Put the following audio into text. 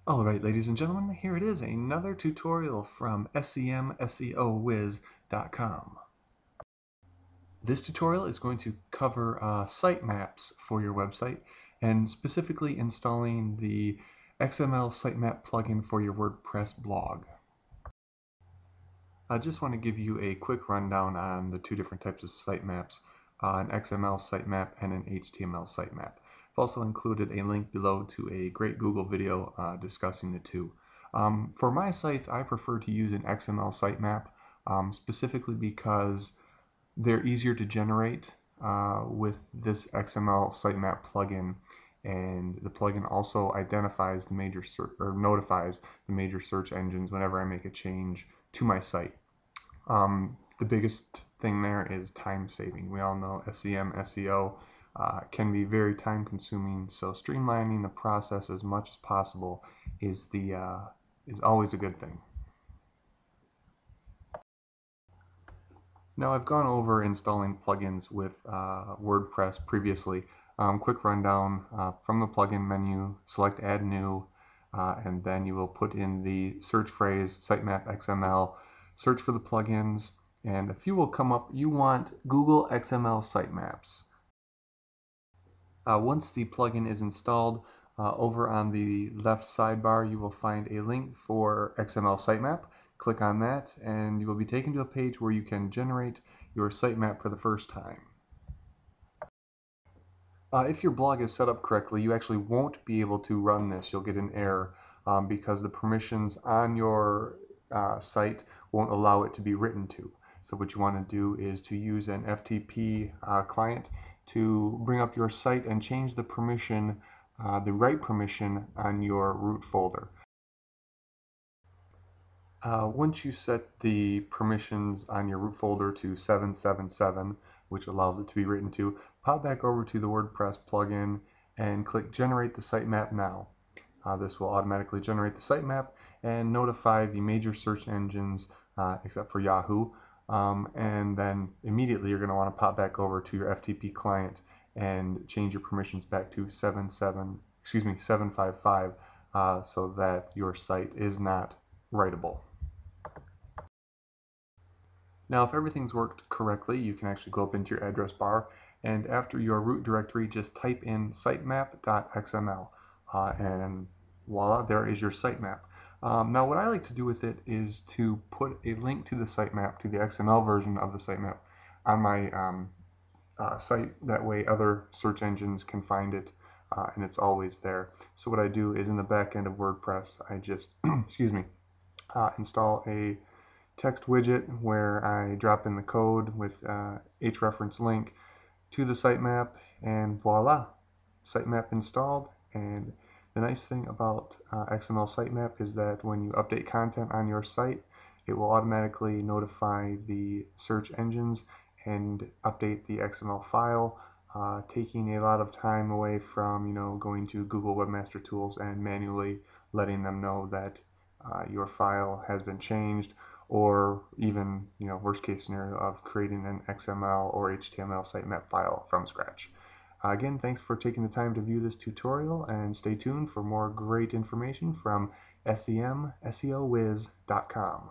Alright, ladies and gentlemen, here it is, another tutorial from SEMSEOWiz.com. This tutorial is going to cover sitemaps for your website, and specifically installing the XML Sitemap plugin for your WordPress blog. I just want to give you a quick rundown on the two different types of sitemaps, an XML sitemap and an HTML sitemap. I've also included a link below to a great Google video discussing the two. For my sites, I prefer to use an XML sitemap, specifically because they're easier to generate with this XML sitemap plugin, and the plugin also identifies the major notifies the major search engines whenever I make a change to my site. The biggest thing there is time saving. We all know SEM, SEO can be very time consuming, so streamlining the process as much as possible is always a good thing. Now, I've gone over installing plugins with WordPress previously. Quick rundown: from the plugin menu, select Add New, and then you will put in the search phrase Sitemap XML, search for the plugins, and a few will come up. You want Google XML Sitemaps. Once the plugin is installed, over on the left sidebar you will find a link for XML Sitemap. Click on that and you will be taken to a page where you can generate your sitemap for the first time. If your blog is set up correctly, you actually won't be able to run this. You'll get an error because the permissions on your site won't allow it to be written to. So what you want to do is to use an FTP client to bring up your site and change the permission, the right permission on your root folder. Once you set the permissions on your root folder to 777, which allows it to be written to, pop back over to the WordPress plugin and click Generate the Sitemap Now. This will automatically generate the sitemap and notify the major search engines except for Yahoo. And then immediately you're going to want to pop back over to your FTP client and change your permissions back to 755 so that your site is not writable. Now, if everything's worked correctly, you can actually go up into your address bar, and after your root directory, just type in sitemap.xml, and voila, there is your sitemap. Now, what I like to do with it is to put a link to the sitemap, to the XML version of the sitemap, on my site. That way other search engines can find it, and it's always there. So what I do is in the back end of WordPress, I just install a text widget where I drop in the code with hrefs link to the sitemap, and voila, sitemap installed. And the nice thing about XML Sitemap is that when you update content on your site, it will automatically notify the search engines and update the XML file, taking a lot of time away from going to Google Webmaster Tools and manually letting them know that your file has been changed, or even worst case scenario of creating an XML or HTML sitemap file from scratch. Again, thanks for taking the time to view this tutorial, and stay tuned for more great information from SEMSEOWiz.com.